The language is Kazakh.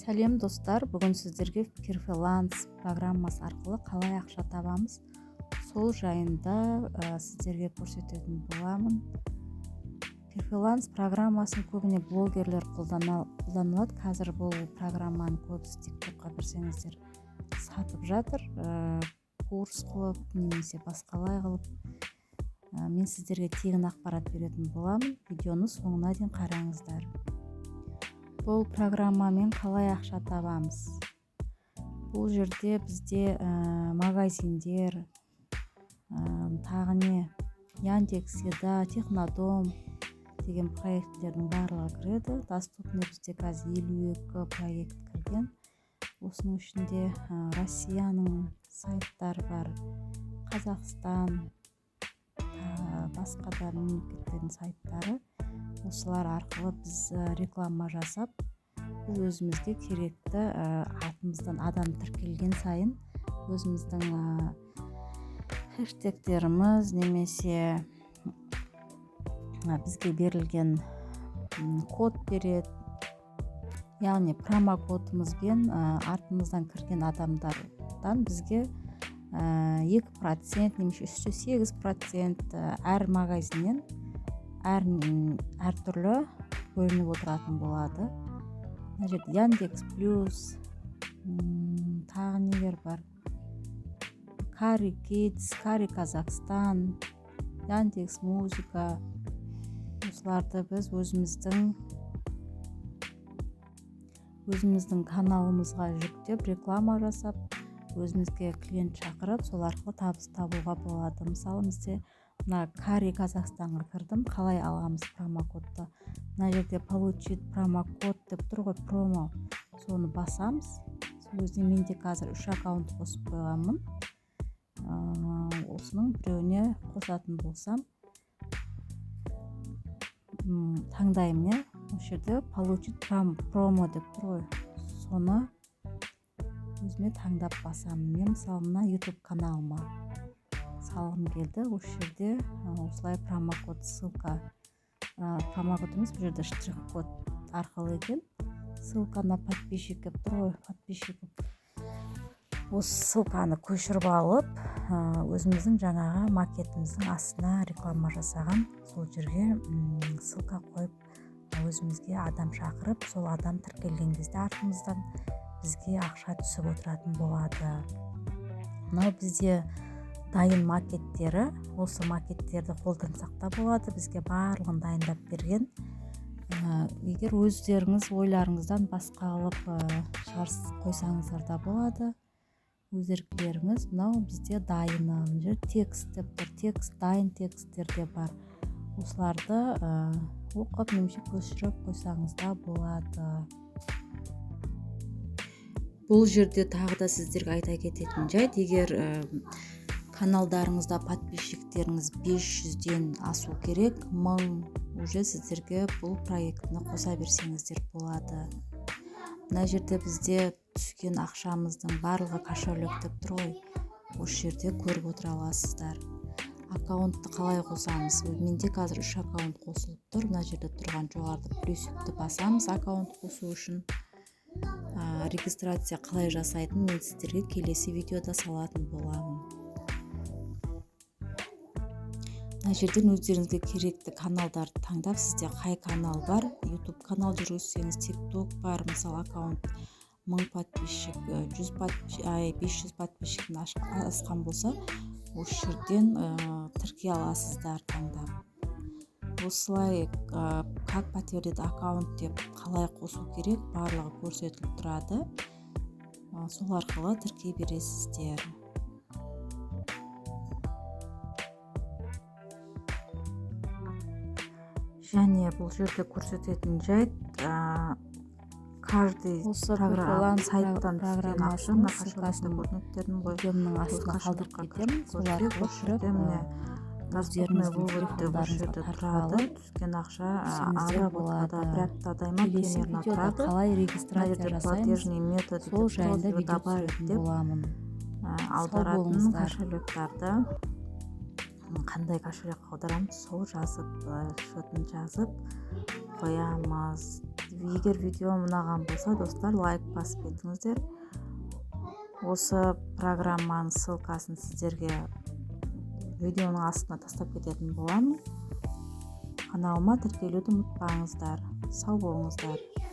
Сәлем достар, бүгін сіздерге Фриланс программасы арқылы қалай ақша табамыз, сол жайында сіздерге көрсететін боламын. Фриланс программасын көбіне блогерлер қолданылады. Қазір бұл программаны көбісі TikTokқа кірсеңіздер сатып жатыр, курс қылып немесе басқалай қылып. Мен сіздерге тегін ақпарат беретін боламын. Видеоны соңына дейін қараңыздар. Бұл программамен қалай ақша табамыз? Бұл жерде бізде магазиндер, тағы не Яндекс, Еда, Технодом деген проекттердің барлығы кіреді. Доступный бізде қазір 52 проект кірген. Осының ішінде Россияның сайттары бар, Қазақстан, басқа да мемлекеттердің сайттары. Осылар арқылы біз реклама жасап, біз өзімізге керекті артымыздан адам тіркелген сайын өзіміздің хэштегтеріміз немесе бізге берілген код береді. Яғни промокодымызбен артымыздан кірген адамдардан бізге 2% немесе 8% әр магазиннен әртүрлі бөлініп отыратын болады. Яндекс Плюс, тағы нелер бар? Кари Kids, Кари Казахстан, Яндекс Музыка. Осыларды біз өзіміздің каналымызға жүктеп, реклама жасап, өзімізге клиент шақырып, сол арқылы табыс табуға болады. Мысалы, бізде Кари Казахстанға кірдім, қалай аламыз промокодты? Мына жерде получить промокод деп тұр ғой, промо. Соны басамыз. Сол кезде менде қазір 3 аккаунт қосып қойғанмын. Осының біреуіне қосатын болсам, таңдаймын. Осы жерде получить промо деп тұр ғой. Соны өзіме таңдап басамын. Мен мысалы мына YouTube каналыма салғым келді. Осы жерде осылай промокод, ссылка. Промокодымыз бұл жерде штрих-код арқылы екен. Ссылка на подписчиков тұр ғой, подписчиков. Осы ссылканы көшіріп алып, өзіміздің жаңағы макетіміздің астына реклама жасаған. Сол жерге ссылка қойып, өзімізге адам шақырып, сол адам тіркелген кезде артымыздан бізге ақша түсіп отыратын болады. Мынау бізде дайын макеттері, осы макеттерді қолдансақ та болады. Бізге барлығын дайындап берген. Егер өздеріңіз ойларыңыздан басқа қылып шығарып қойсаңыздар да болады. Өздеріңіз, мынау бізде дайыны. Текст деп тұр, текст, дайын тексттер де бар. Осыларды оқып немесе көшіріп қойсаңыз да болады. Бұл жерде тағы да сіздерге айта кететін жайт, егер каналдарыңызда подписчиктеріңіз 500-ден асу керек, 1000 уже сіздерге бұл проектіні қоса берсеңіздер болады. Мына жерде бізде түскен ақшамыздың барлығы кошелек деп тұр ғой. Осы жерде көріп отыра аласыздар. Аккаунтты қалай қосамыз? Менде қазір 3 аккаунт қосылып тұр. Мына жерде тұрған жоғарыда плюсикті басамыз аккаунт қосу үшін. Регистрация қалай жасайтын мен сіздерге келесі видеода салатын боламын. Мына жерден өздеріңізге керекті каналдарды таңдап, сізде қай канал бар? YouTube канал жүргізсеңіз, TikTok бар, мысалы аккаунт 1000 подписчик, 500 подписчиктен асқан болса, осы жерден тіркей аласыздар таңдап. Осылай как подтвердить аккаунт деп қалай қосу керек, барлығы көрсетіліп тұрады. Сол арқылы тіркей бересіздер. Және бұл жерде көрсететін жайт, каждый сайттан түскен ақшаны қашалатын көрнектердің видеомның астына қалдырып кетемін. Сол арқылы жүріп өздеріңіз қолдарыңызға тұрады. Түскен ақша аработада бір аптадай ма примерно тұрады. Қалай регистрация жасаймыз, сол жайында видео түсіретін боламын. Аударатын кошелектарды қандай кошелек аударамыз, сол жазып, шотын жазып қоямыз. егер видеом ұнаған болса, достар, лайк басып кетіңіздер. Осы программаның ссылкасын сіздерге видеоның астына тастап кететін боламын. Каналыма тіркелуді ұмытпаңыздар. Сау болыңыздар.